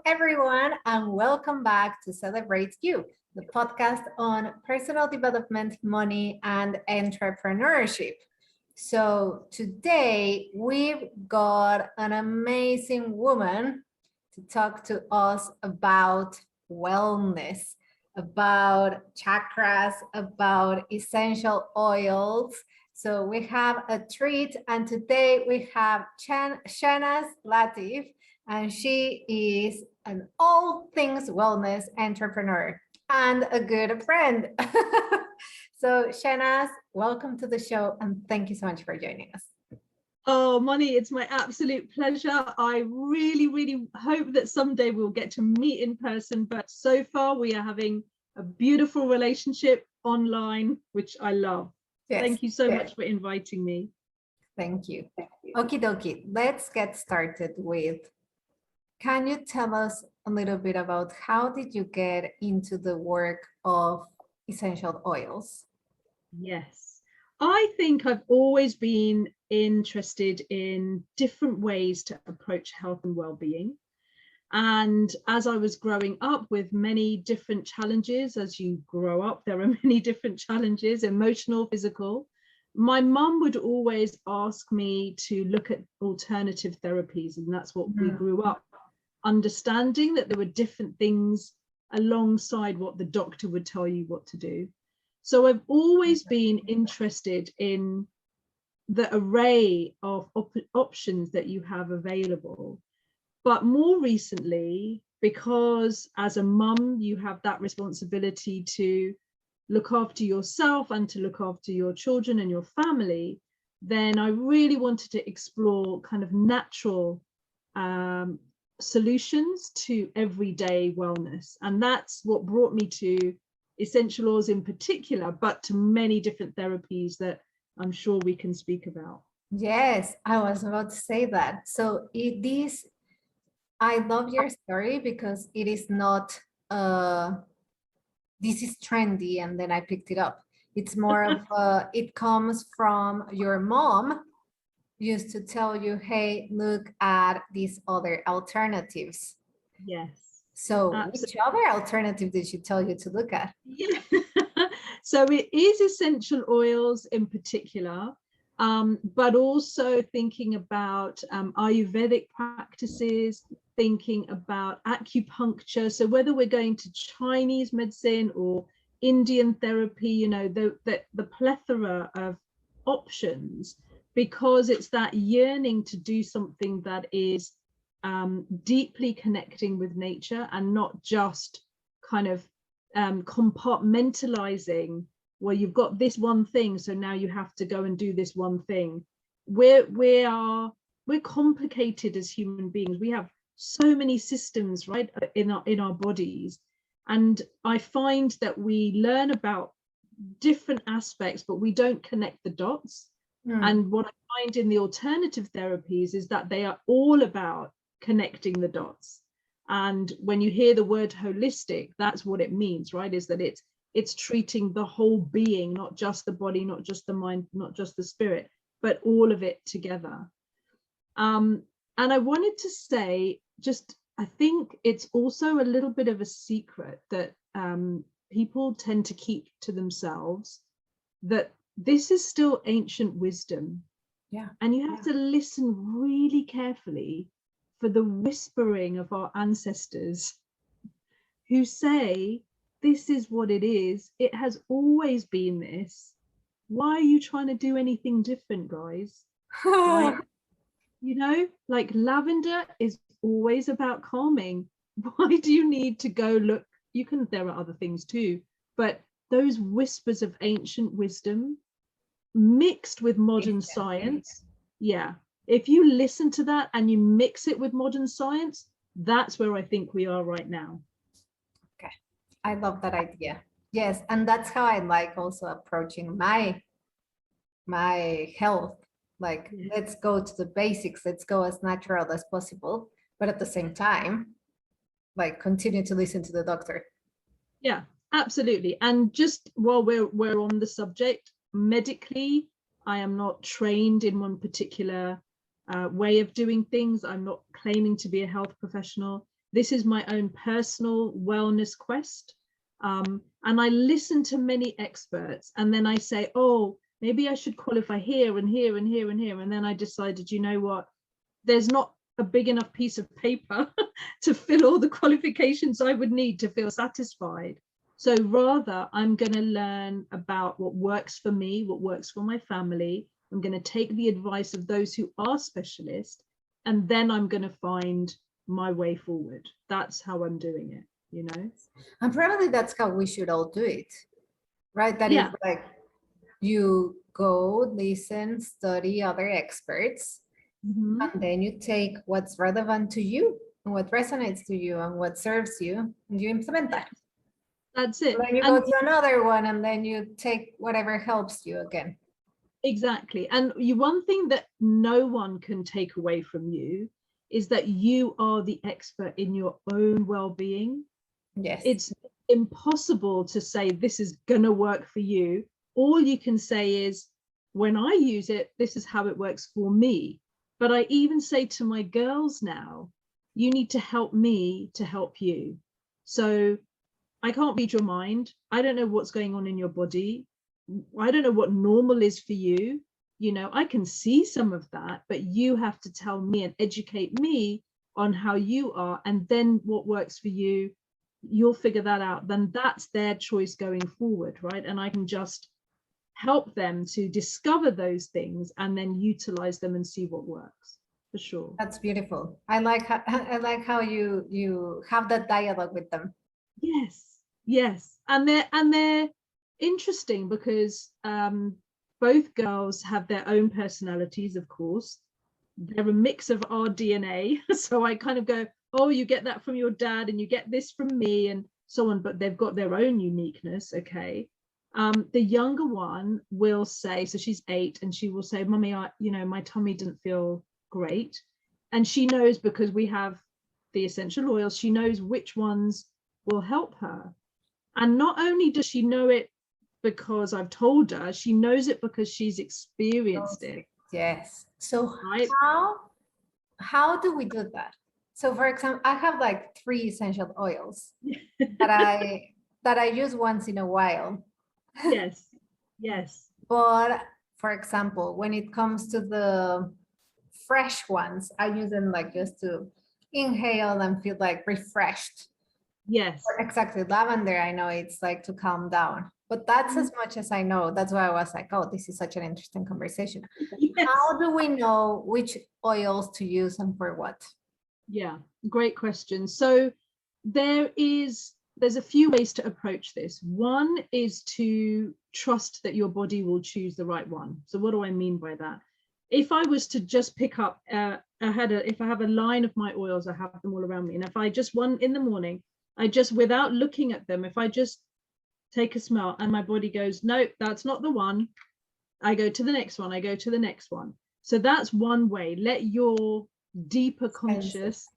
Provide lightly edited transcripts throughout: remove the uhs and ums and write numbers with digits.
everyone, and welcome back to Celebrate You, the podcast on personal development, money, and entrepreneurship. So, today we've got an amazing woman to talk to us about wellness, about chakras, about essential oils. So, we have a treat, and today we have Shehnaaz Latif, and she is an all things wellness entrepreneur and a good friend. So, Shehnaaz, welcome to the show, and thank you so much for joining us. Oh, Moni, it's my absolute pleasure. I really hope that someday we'll get to meet in person, but so far we are having a beautiful relationship online, which I love. Yes, thank you so much for inviting me. Thank you. Okie dokie, let's get started with, can you tell us a little bit about how did you get into the work of essential oils? Yes, I think I've always been interested in different ways to approach health and well-being. And as I was growing up with many different challenges, as you grow up, there are many different challenges, emotional, physical. My mum would always ask me to look at alternative therapies, and that's what we grew up understanding, that there were different things alongside what the doctor would tell you what to do. So I've always been interested in the array of options that you have available. But more recently, because as a mum, you have that responsibility to look after yourself and to look after your children and your family, then I really wanted to explore kind of natural solutions to everyday wellness. And that's what brought me to essential oils in particular, but to many different therapies that I'm sure we can speak about. Yes, I was about to say that. So I love your story because it is not, this is trendy and then I picked it up. It's more of, it comes from your mom used to tell you, hey, look at these other alternatives. Yes. So Absolutely. which other alternative did she tell you to look at? Yeah. So it is essential oils in particular, but also thinking about Ayurvedic practices, thinking about acupuncture. So whether we're going to Chinese medicine or Indian therapy, you know, the plethora of options, because it's that yearning to do something that is deeply connecting with nature and not just kind of compartmentalizing, well, you've got this one thing, so now you have to go and do this one thing. We're complicated as human beings. We have so many systems, right, in our bodies, and I find that we learn about different aspects, but we don't connect the dots. And what I find in the alternative therapies is that they are all about connecting the dots. And when you hear the word holistic, that's what it means, right? Is that it's treating the whole being, not just the body, not just the mind, not just the spirit, but all of it together. And I wanted to say, I think it's also a little bit of a secret that people tend to keep to themselves, that this is still ancient wisdom. Yeah. And you have to listen really carefully for the whispering of our ancestors who say, this is what it is. It has always been this. Why are you trying to do anything different, guys? Right? You know, like lavender is always about calming. Why do you need to go look? There are other things too, but those whispers of ancient wisdom mixed with modern science, if you listen to that and you mix it with modern science, that's where I think we are right now. Okay, I love that idea. Yes, and that's how I like also approaching my health. Like, let's go to the basics, let's go as natural as possible, but at the same time, like, continue to listen to the doctor. Yeah, absolutely. And just while we're on the subject, medically, I am not trained in one particular way of doing things. I'm not claiming to be a health professional. This is my own personal wellness quest. And I listen to many experts, and then I say, oh, maybe I should qualify here and here and here and here. And then I decided, you know what, there's not a big enough piece of paper to fill all the qualifications I would need to feel satisfied. So rather, I'm going to learn about what works for me, what works for my family. I'm going to take the advice of those who are specialists, and then I'm going to find my way forward. That's how I'm doing it, you know? And probably that's how we should all do it, right? That is Yeah. like you go, listen, study other experts, Mhm. and then you take what's relevant to you and what resonates to you and what serves you, and you implement that. That's it. Then you go And to another one, and then you take whatever helps you again. exactly. And one thing that no one can take away from you is that you are the expert in your own well-being. Yes. It's impossible to say this is going to work for you. All you can say is, when I use it, this is how it works for me. But I even say to my girls now, you need to help me to help you. So I can't read your mind. I don't know what's going on in your body. I don't know what normal is for you. You know, I can see some of that, but you have to tell me and educate me on how you are. And then what works for you, you'll figure that out. Then that's their choice going forward, right? And I can just help them to discover those things and then utilize them and see what works, for sure. That's beautiful. I like how you have that dialogue with them. Yes, and they're interesting because both girls have their own personalities, of course. They're a mix of our DNA, so I kind of go, oh, you get that from your dad and you get this from me and so on, but they've got their own uniqueness. Okay. The younger one will say, so she's 8, and she will say, Mummy, my tummy didn't feel great. And she knows, because we have the essential oils, she knows which ones will help her. And not only does she know it because I've told her, she knows it because she's experienced it. Yes. So Right. how do we do that? So for example, I have like 3 essential oils that I use once in a while. Yes. But for example, when it comes to the fresh ones, I use them like just to inhale and feel like refreshed. Yes. Exactly. Lavender, I know it's like to calm down, but that's as much as I know. That's why I was like, oh, this is such an interesting conversation. Yes. How do we know which oils to use and for what? Yeah, great question. So there's a few ways to approach this. One is to trust that your body will choose the right one. So what do I mean by that? If I was to just pick up, if I have a line of my oils, I have them all around me. And if I just one in the morning, I just, without looking at them, if I just take a smell and my body goes, no, that's not the one, I go to the next one, I go to the next one. So that's one way. Let your deeper conscious,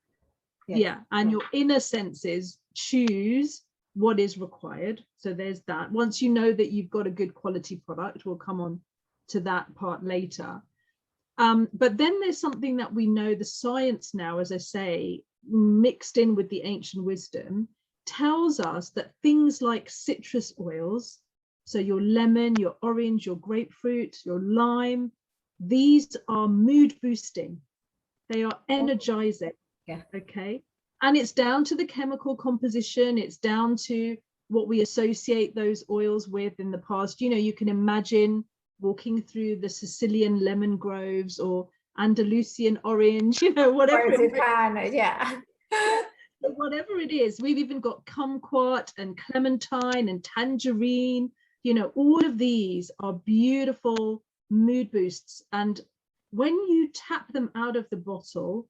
and your inner senses choose what is required. So there's that. Once you know that you've got a good quality product, we'll come on to that part later. But then there's something that we know, the science now, as I say, mixed in with the ancient wisdom, tells us that things like citrus oils, so your lemon, your orange, your grapefruit, your lime, these are mood boosting. They are energizing. Yeah. Okay. And it's down to the chemical composition. It's down to what we associate those oils with in the past. You know, you can imagine walking through the Sicilian lemon groves or Andalusian orange, whatever. Yeah. Whatever it is. We've even got kumquat and clementine and tangerine. All of these are beautiful mood boosts. And when you tap them out of the bottle,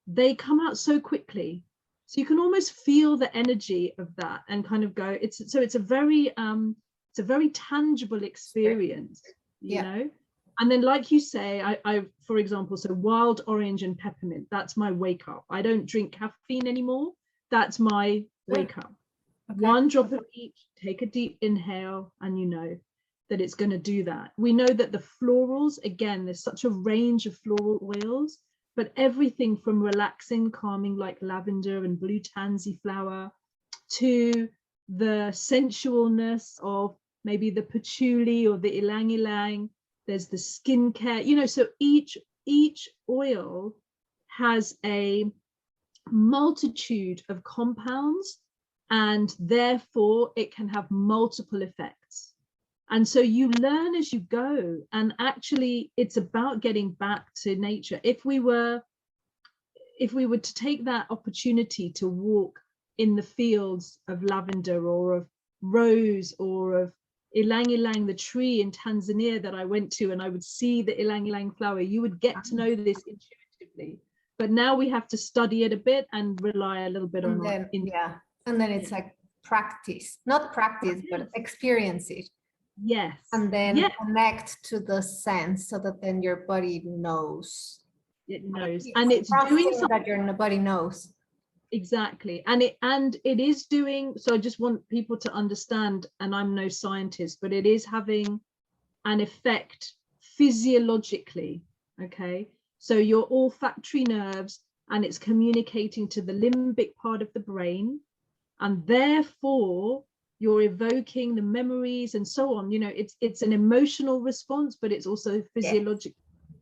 they come out so quickly. So you can almost feel the energy of that and kind of go, it's a very tangible experience, you know. And then, like you say, I for example, so wild orange and peppermint, that's my wake up. I don't drink caffeine anymore. That's my wake up. Okay. 1 drop of each, take a deep inhale, and you know that it's going to do that. We know that the florals, again, there's such a range of floral oils, but everything from relaxing, calming, like lavender and blue tansy flower, to the sensualness of maybe the patchouli or the ylang ylang. There's the skincare, you know, so each oil has a multitude of compounds, and therefore it can have multiple effects. And so you learn as you go, and actually it's about getting back to nature. If we were to take that opportunity to walk in the fields of lavender or of rose or of ylang ylang, the tree in Tanzania that I went to, and I would see the ylang ylang flower, you would get to know this intuitively. But now we have to study it a bit and rely a little bit on then, and then it's like practice, not practice, but experience it. Yes. And then connect to the sense so that then your body knows. It knows, and it's doing something that your body knows. Exactly. And it is doing, so I just want people to understand, and I'm no scientist, but it is having an effect physiologically. Okay. So your olfactory nerves, and it's communicating to the limbic part of the brain, and therefore you're evoking the memories and so on. You know, it's an emotional response, but it's also physiological.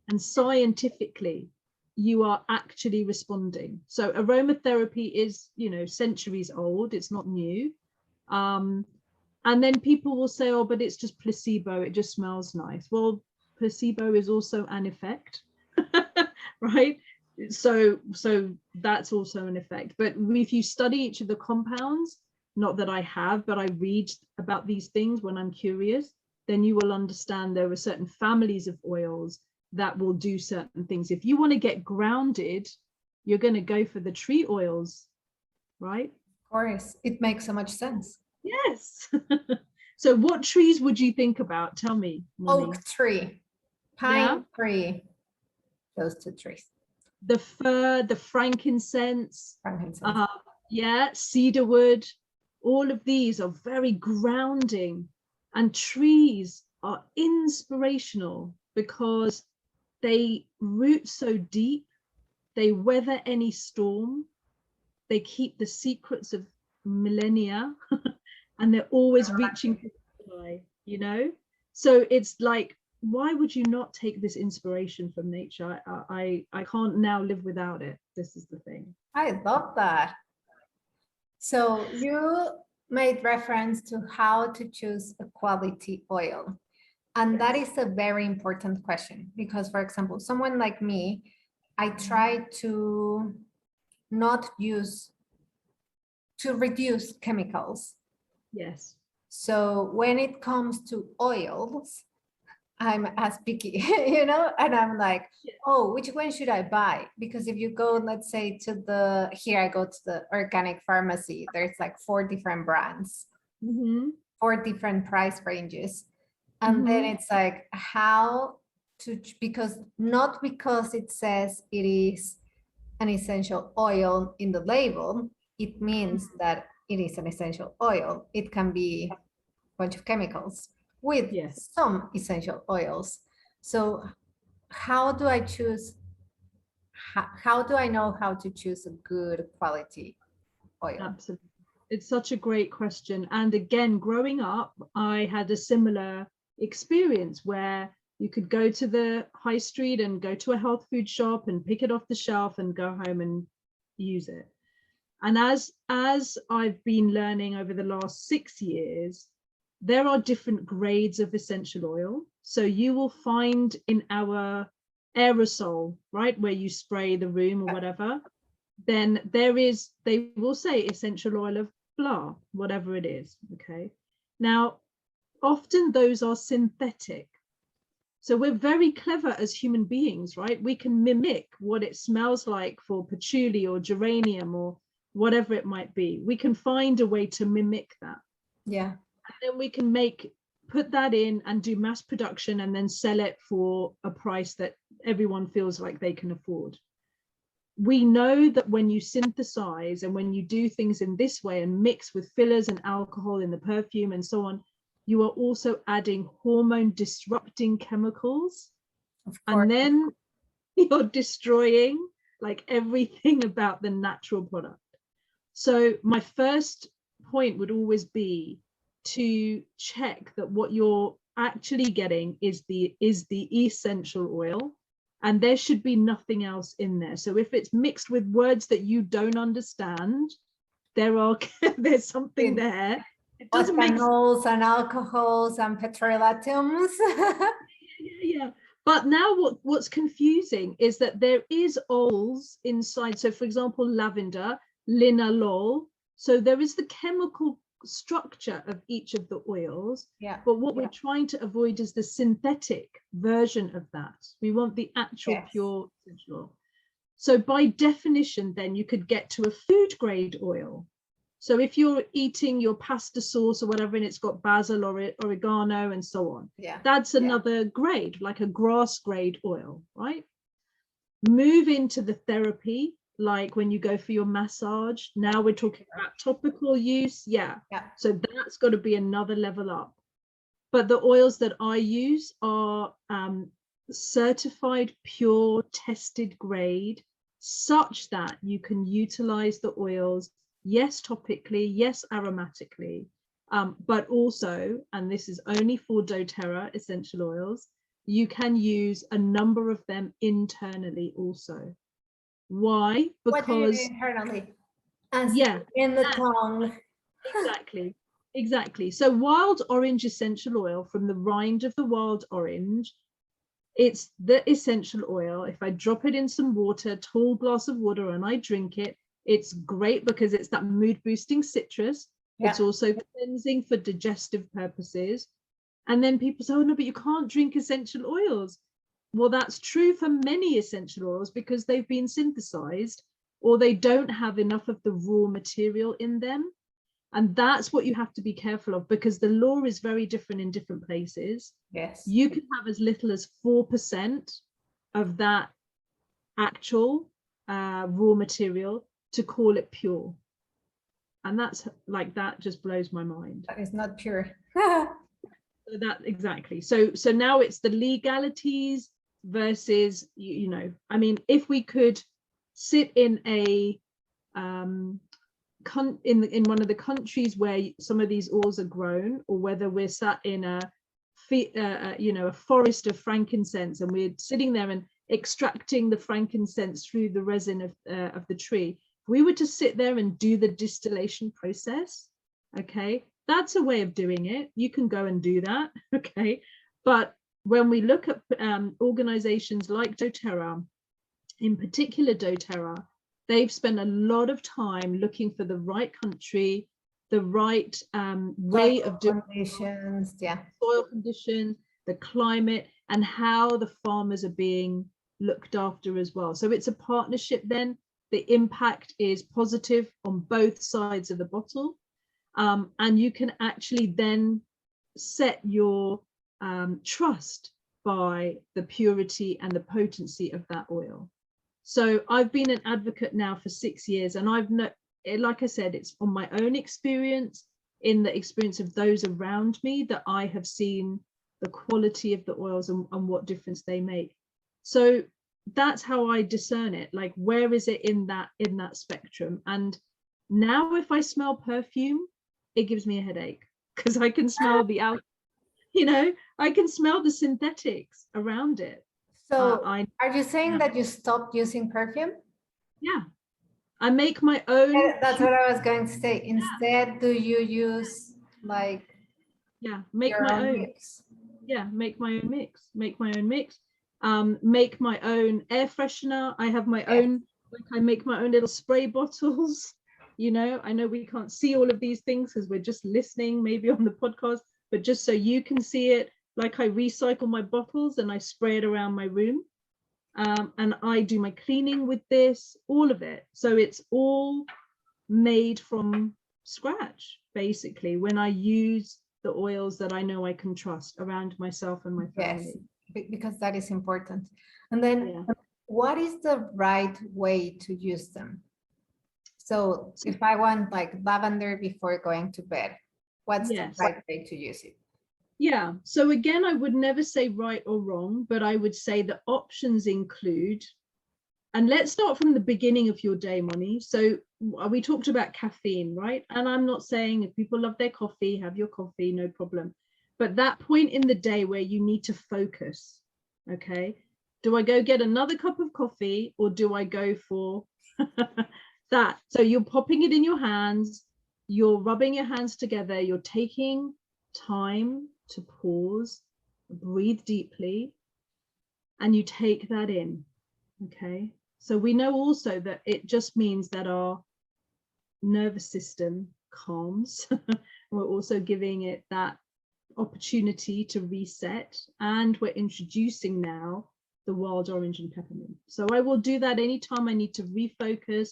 And scientifically you are actually responding. So aromatherapy is, you know, centuries old, it's not new. And then people will say, oh, but it's just placebo, it just smells nice. Well, placebo is also an effect. Right? So that's also an effect. But if you study each of the compounds, not that I have, but I read about these things when I'm curious, then you will understand there are certain families of oils that will do certain things. If you want to get grounded, you're going to go for the tree oils, right? Of course, it makes so much sense. Yes. So what trees would you think about? Tell me, Moni. Oak tree, pine tree, those two trees. The fir, the frankincense, cedarwood, all of these are very grounding, and trees are inspirational because they root so deep, they weather any storm, they keep the secrets of millennia, and they're always reaching for the sky, you know? So it's like, why would you not take this inspiration from nature? I can't now live without it. This is the thing. I love that. So you made reference to how to choose a quality oil. And that is a very important question because, for example, someone like me, I try to reduce chemicals. Yes. So when it comes to oils, I'm as picky, you know, and I'm like, oh, which one should I buy? Because if you go, let's say here I go to the organic pharmacy, there's like 4 different brands, 4 different price ranges. And then it's like because it says it is an essential oil in the label, it means that it is an essential oil. It can be a bunch of chemicals with some essential oils. So how do I choose? How do I know how to choose a good quality oil? Absolutely. It's such a great question. And again, growing up, I had a similar experience where you could go to the high street and go to a health food shop and pick it off the shelf and go home and use it. And as I've been learning over the last 6 years, there are different grades of essential oil. So you will find in our aerosol, right, where you spray the room or whatever, then they will say essential oil of blah, whatever it is. Okay. Now, often those are synthetic. So we're very clever as human beings, right? We can mimic what it smells like for patchouli or geranium or whatever it might be. We can find a way to mimic that. Yeah. And then we can put that in and do mass production and then sell it for a price that everyone feels like they can afford. We know that when you synthesize and when you do things in this way and mix with fillers and alcohol in the perfume and so on, you are also adding hormone disrupting chemicals. And then you're destroying like everything about the natural product. So my first point would always be to check that what you're actually getting is the essential oil, and there should be nothing else in there. So if it's mixed with words that you don't understand, there's something there. It doesn't make sense. And alcohols and petrolatum. Yeah. But now what's confusing is that there is oils inside. So for example, lavender, linalool. So there is the chemical structure of each of the oils. Yeah. But what we're trying to avoid is the synthetic version of that. We want the actual pure essential oil. So by definition, then you could get to a food grade oil. So if you're eating your pasta sauce or whatever, and it's got basil or oregano and so on, that's another grade, like a grass grade oil, right? Move into the therapy, like when you go for your massage. Now we're talking about topical use. So that's got to be another level up. But the oils that I use are certified, pure, tested grade, such that you can utilize the oils, yes, topically, yes, aromatically, but also, and this is only for doTERRA essential oils, you can use a number of them internally also. Why? Because what do you mean internally? In the tongue. Exactly. So wild orange essential oil, from the rind of the wild orange, it's the essential oil. If I drop it in some water, tall glass of water, and I drink it, it's great because it's that mood boosting citrus. It's also cleansing for digestive purposes. And then people say, oh no, but you can't drink essential oils. Well, that's true for many essential oils because they've been synthesized, or they don't have enough of the raw material in them. And that's what you have to be careful of, because the law is very different in different places. Yes. You can have as little as 4% of that actual raw material to call it pure. And that's like, that just blows my mind. That is not pure. So that exactly. So now it's the legalities versus, you know, I mean, if we could sit in a in one of the countries where some of these oils are grown, or whether we're sat in a forest of frankincense and we're sitting there and extracting the frankincense through the resin of the tree, if we were to sit there and do the distillation process, okay, that's a way of doing it. You can go and do that, okay. But when we look at organizations like doTERRA, in particular doTERRA, they've spent a lot of time looking for the right country, the right way of doing conditions, soil conditions, the climate, and how the farmers are being looked after as well. So it's a partnership then. The impact is positive on both sides of the bottle. And you can actually then set your trust by the purity and the potency of that oil. So I've been an advocate now for 6 years, and I've like I said, it's on my own experience, in the experience of those around me, that I have seen the quality of the oils and what difference they make. So that's how I discern it. Like, where is it in that spectrum? And now if I smell perfume, it gives me a headache, because I can smell the I can smell the synthetics around it. So are you saying that you stopped using perfume? Yeah, I make my own. That's what I was going to say. Instead, do you use like make my own mix? Make my own mix. Make my own air freshener. I have my own, like, I make my own little spray bottles. I know we can't see all of these things because we're just listening maybe on the podcast, but just so you can see it, like, I recycle my bottles and I spray it around my room. And I do my cleaning with this, all of it. So it's all made from scratch, basically, when I use the oils that I know I can trust around myself and my family. Yes, because that is important. And then what is the right way to use them? So if I want like lavender before going to bed, what's the right way to use it? Yeah. So again, I would never say right or wrong, but I would say the options include, and let's start from the beginning of your day, Moni. So we talked about caffeine, right? And I'm not saying if people love their coffee, have your coffee, no problem. But that point in the day where you need to focus, okay? Do I go get another cup of coffee or do I go for that? So you're popping it in your hands, you're rubbing your hands together, you're taking time to pause, breathe deeply, and you take that in, okay? So we know also that it just means that our nervous system calms. We're also giving it that opportunity to reset, and we're introducing now the wild orange and peppermint. So I will do that anytime I need to refocus.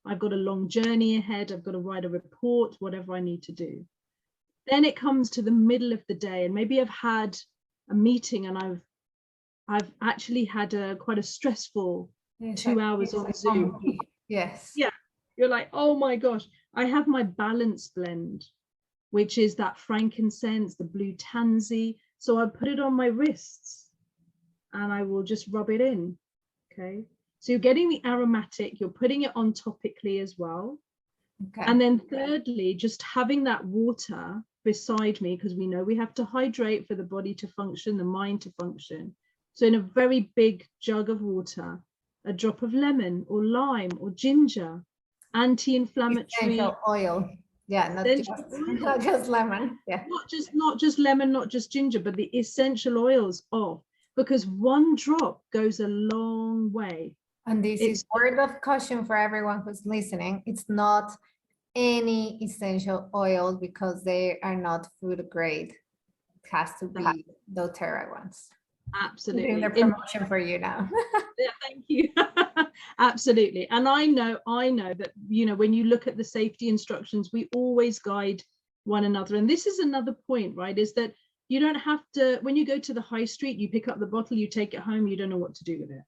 I've got a long journey ahead, I've got to write a report, whatever I need to do. Then it comes to the middle of the day, and maybe I've had a meeting and I've actually had quite a stressful 2 hours on Zoom. Yes. Yeah, you're like, oh my gosh, I have my balance blend, which is that frankincense, the blue tansy. So I put it on my wrists and I will just rub it in. Okay. So you're getting the aromatic, you're putting it on topically as well. Okay. And then thirdly, just having that water beside me, because we know we have to hydrate for the body to function, the mind to function. So in a very big jug of water, a drop of lemon or lime or ginger, anti-inflammatory essential oil. Yeah, not just lemon. Yeah. Not just lemon, not just ginger, but the essential oils of, because one drop goes a long way. And this is word of caution for everyone who's listening. It's not any essential oil because they are not food grade. It has to be doTERRA ones. Absolutely. Doing the promotion for you now. Yeah, thank you. Absolutely. And I know that, you know, when you look at the safety instructions, we always guide one another. And this is another point, right? Is that you don't have to, when you go to the high street, you pick up the bottle, you take it home, you don't know what to do with it.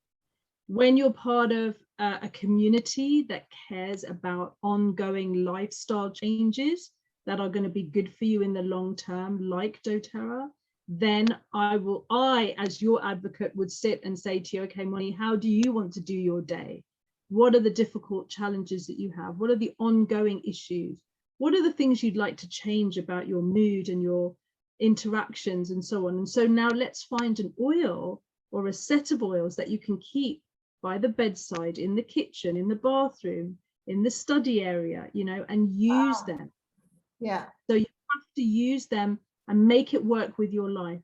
When you're part of a community that cares about ongoing lifestyle changes that are going to be good for you in the long term, like doTERRA, then I, as your advocate, would sit and say to you, okay, Moni, how do you want to do your day? What are the difficult challenges that you have? What are the ongoing issues? What are the things you'd like to change about your mood and your interactions and so on? And so now let's find an oil or a set of oils that you can keep by the bedside, in the kitchen, in the bathroom, in the study area, you know, and use them. Yeah. So you have to use them and make it work with your life.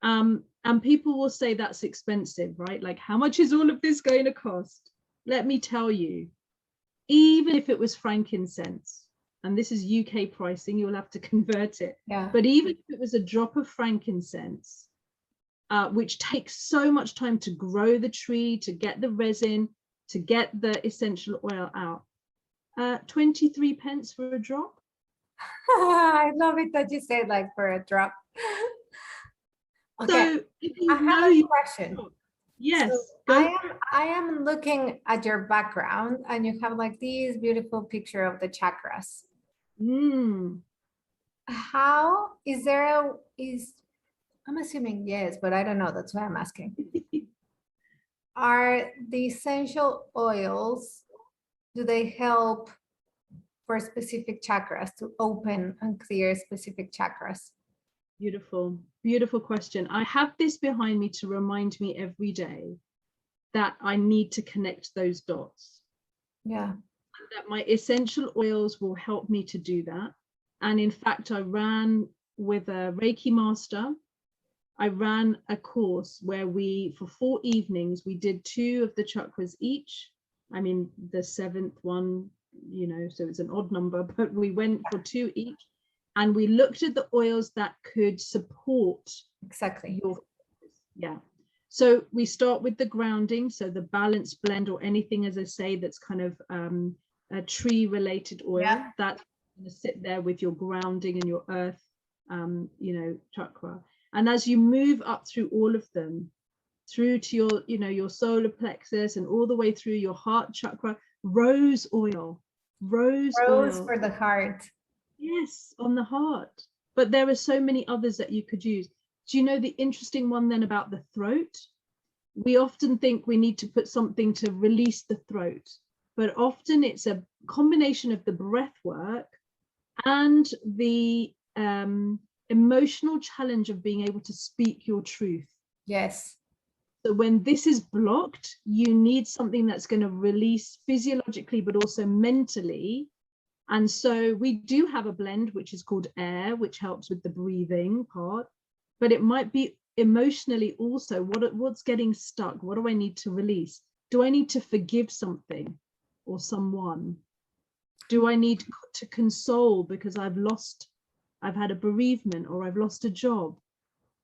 And people will say that's expensive, right? Like, how much is all of this going to cost? Let me tell you, even if it was frankincense, and this is UK pricing, you'll have to convert it. Yeah. But even if it was a drop of frankincense, which takes so much time to grow the tree, to get the resin, to get the essential oil out, 23 pence for a drop. I love it that you said like for a drop. Okay, so if you I have a question. Yes. So I am looking at your background and you have like this beautiful picture of the chakras. How I'm assuming yes, but I don't know. That's why I'm asking. Are the essential oils, do they help for specific chakras to open and clear specific chakras? Beautiful, beautiful question. I have this behind me to remind me every day that I need to connect those dots. Yeah. And that my essential oils will help me to do that. And in fact, I ran with a Reiki master. I ran a course where for 4 evenings, we did 2 of the chakras each. I mean, the 7th one, you know, so it's an odd number, but we went for 2 each. And we looked at the oils that could support exactly your focus. Yeah. So we start with the grounding. So the balance blend or anything, as I say, that's kind of a tree related oil, yeah. That's going to sit there with your grounding and your earth, you know, chakra. And as you move up through all of them, through to your, you know, your solar plexus and all the way through your heart chakra, rose oil for the heart. Yes, on the heart. but there are so many others that you could use. Do you know the interesting one then about the throat? We often think we need to put something to release the throat, but often it's a combination of the breath work and the emotional challenge of being able to speak your truth. Yes. So when this is blocked, you need something that's going to release physiologically, but also mentally. And so we do have a blend, which is called air, which helps with the breathing part, but it might be emotionally also what's getting stuck. What do I need to release? Do I need to forgive something or someone? Do I need to console because I've had a bereavement or I've lost a job?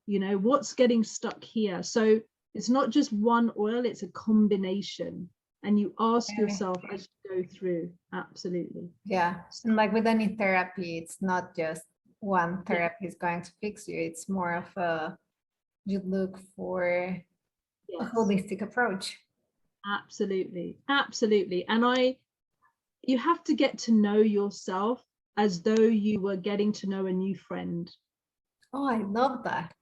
You know, what's getting stuck here? So it's not just one oil, it's a combination. And you ask yourself as you go through. Absolutely. Yeah. And like with any therapy, it's not just one therapy is going to fix you. It's more of a, you look for a holistic approach. Absolutely. Absolutely. And you have to get to know yourself as though you were getting to know a new friend. Oh, I love that.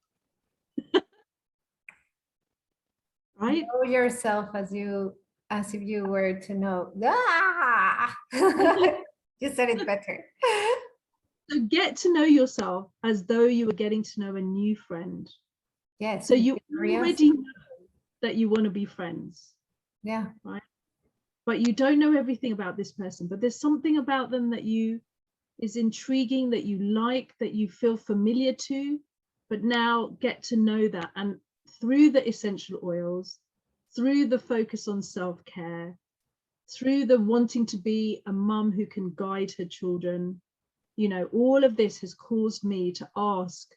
Right? Know yourself as if you were to know. Ah! You said it better. So get to know yourself as though you were getting to know a new friend. Yes. So you already know that you want to be friends. Yeah. Right. But you don't know everything about this person, but there's something about them that is intriguing, that you like, that you feel familiar to, but now get to know that. And through the essential oils, through the focus on self-care, through the wanting to be a mum who can guide her children, you know, all of this has caused me to ask,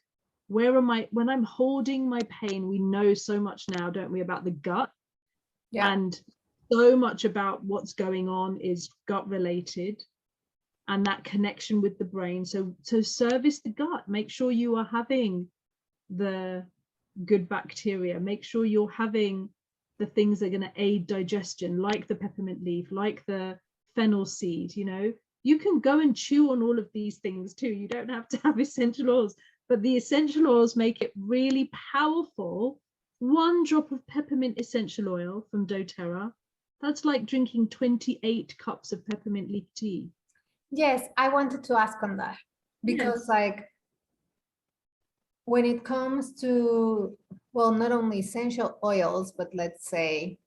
where am I, when I'm holding my pain, we know so much now, don't we, about the gut. Yeah. And so much about what's going on is gut related, and that connection with the brain. So service the gut, make sure you are having the good bacteria, make sure you're having the things that are going to aid digestion, like the peppermint leaf, like the fennel seed. You know, you can go and chew on all of these things too. You don't have to have essential oils, but the essential oils make it really powerful. One drop of peppermint essential oil from doTERRA, that's like drinking 28 cups of peppermint leaf tea. Yes, I wanted to ask on that because like when it comes to, well, not only essential oils, but let's say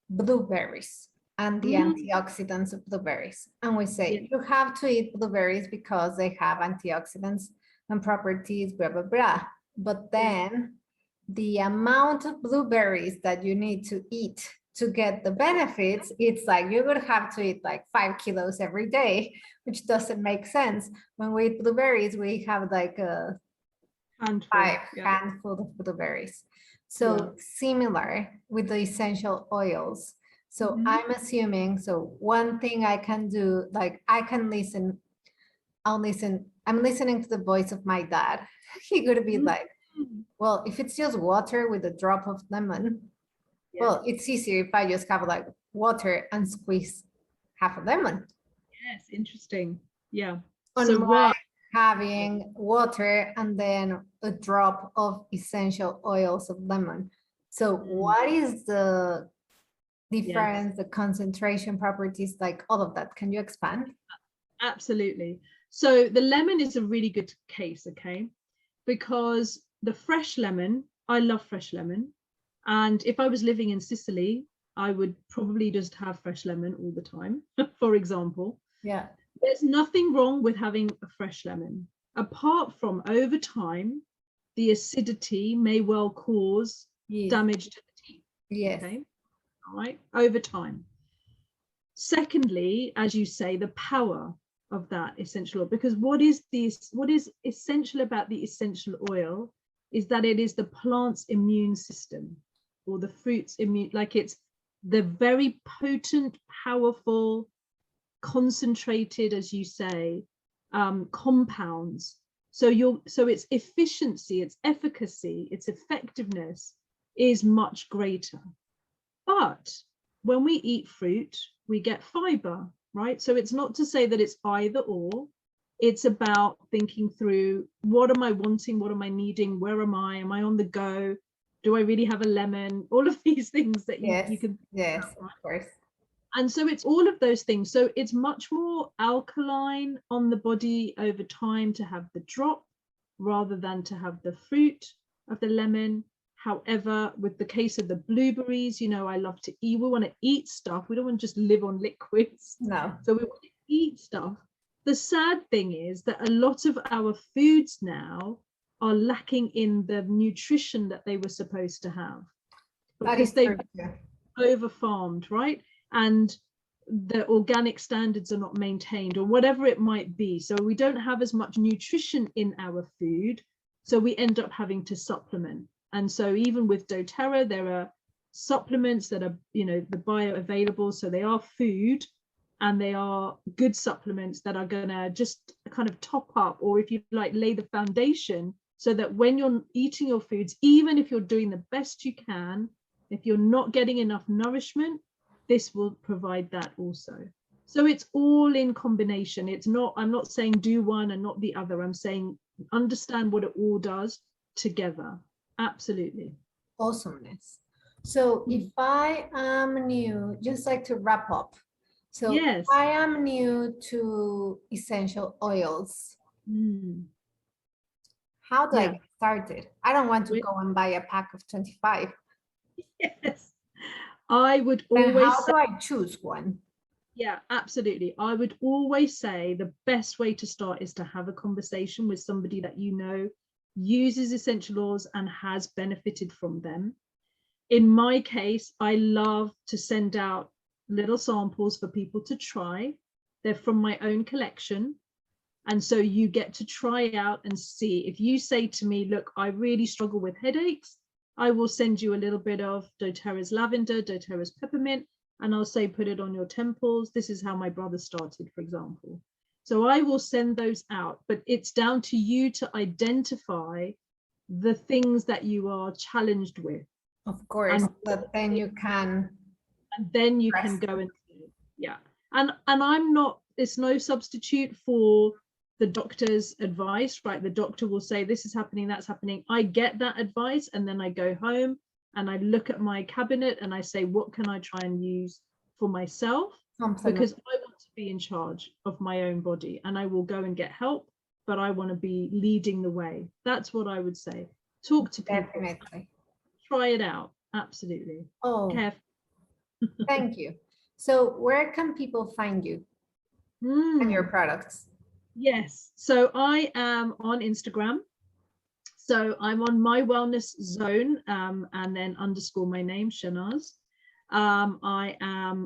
blueberries and the antioxidants of blueberries. And we say you have to eat blueberries because they have antioxidants and properties, blah, blah, blah. But then the amount of blueberries that you need to eat to get the benefits, it's like you would have to eat like 5 kilos every day, which doesn't make sense. When we eat blueberries, we have like a handful of blueberries. So similar with the essential oils. So I'm assuming, so one thing I can do, like I can listen, I'm listening to the voice of my dad. He could be like, well, if it's just water with a drop of lemon, well, it's easier if I just have like water and squeeze half a lemon. Yes, interesting. Yeah. So having water and then a drop of essential oils of lemon. So what is the difference, the concentration properties, like all of that? Can you expand? Absolutely. So the lemon is a really good case, okay? Because the fresh lemon, I love fresh lemon. And if I was living in Sicily, I would probably just have fresh lemon all the time, for example. Yeah. There's nothing wrong with having a fresh lemon, apart from over time, the acidity may well cause damage to the teeth. Yes. Okay. All right. Over time. Secondly, as you say, the power of that essential oil, because what is essential about the essential oil is that it is the plant's immune system, or the fruit's immune, like it's the very potent, powerful, concentrated, as you say, compounds. So its efficiency, its efficacy, its effectiveness is much greater. But when we eat fruit, we get fiber, right? So it's not to say that it's either or. It's about thinking through, what am I wanting? What am I needing? Where am I? Am I on the go? Do I really have a lemon? All of these things that you can. Yes, of course. And so it's all of those things. So it's much more alkaline on the body over time to have the drop rather than to have the fruit of the lemon. However, with the case of the blueberries, you know, I love to eat. We want to eat stuff. We don't want to just live on liquids. No. So we want to eat stuff. The sad thing is that a lot of our foods now are lacking in the nutrition that they were supposed to have, because they've over farmed, right? And the organic standards are not maintained, or whatever it might be. So we don't have as much nutrition in our food, so we end up having to supplement. And so even with doTERRA, there are supplements that are, you know, the bioavailable, so they are food, and they are good supplements that are gonna just kind of top up, or if you like, lay the foundation, so that when you're eating your foods, even if you're doing the best you can, if you're not getting enough nourishment, this will provide that also. So it's all in combination. It's not, I'm not saying do one and not the other. I'm saying understand what it all does together. Absolutely. Awesomeness. So if I am new, just like to wrap up. So yes, if I am new to essential oils, how do I get started? I don't want to go and buy a pack of 25. Yes. I would always. And how say, do I choose one? Yeah, absolutely. I would always say the best way to start is to have a conversation with somebody that you know uses essential oils and has benefited from them. In my case, I love to send out little samples for people to try. They're from my own collection. And so you get to try out and see. If you say to me, look, I really struggle with headaches, I will send you a little bit of doTERRA's lavender, doTERRA's peppermint, and I'll say, put it on your temples. This is how my brother started, for example. So I will send those out, but it's down to you to identify the things that you are challenged with. Of course, but then you can. And then you can go and, yeah. And I'm not, it's no substitute for the doctor's advice, right? The doctor will say, this is happening, that's happening. I get that advice, and then I go home and I look at my cabinet and I say, what can I try and use for myself? Because I want to be in charge of my own body, and I will go and get help, but I want to be leading the way. That's what I would say. Talk to people. Definitely. Try it out. Absolutely. Oh, thank you. So where can people find you and your products? Yes, so I am on Instagram. So I'm on My Wellness Zone, and then _ my name, Shehnaaz. I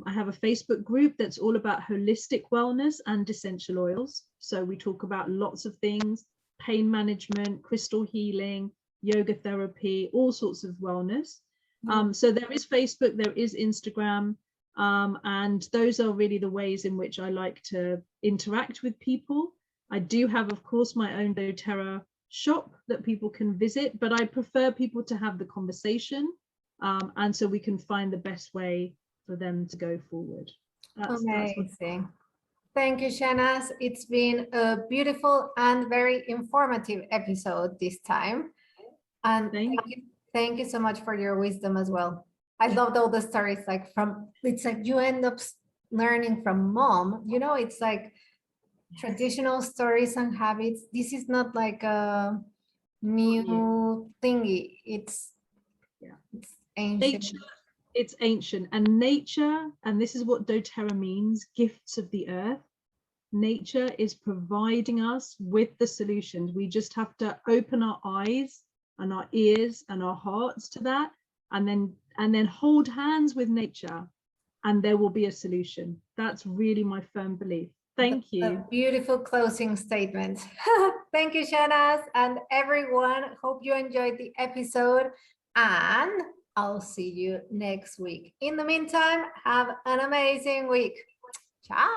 have a Facebook group that's all about holistic wellness and essential oils. So we talk about lots of things: pain management, crystal healing, yoga therapy, all sorts of wellness. So there is Facebook, there is Instagram, and those are really the ways in which I like to interact with people. I do have, of course, my own doTERRA shop that people can visit, but I prefer people to have the conversation, and so we can find the best way for them to go forward. Amazing. Thank you, Shehnaaz. It's been a beautiful and very informative episode this time. And thank you so much for your wisdom as well. I loved all the stories, like it's like you end up learning from mom, you know, it's like traditional stories and habits. This is not like a new thingy. It's ancient. Nature, it's ancient, and nature, and this is what doTERRA means, gifts of the earth. Nature is providing us with the solutions. We just have to open our eyes and our ears and our hearts to that, and then hold hands with nature, and there will be a solution. That's really my firm belief. Thank you. A beautiful closing statement. Thank you, Shehnaaz, and everyone. Hope you enjoyed the episode, and I'll see you next week. In the meantime, have an amazing week. Ciao.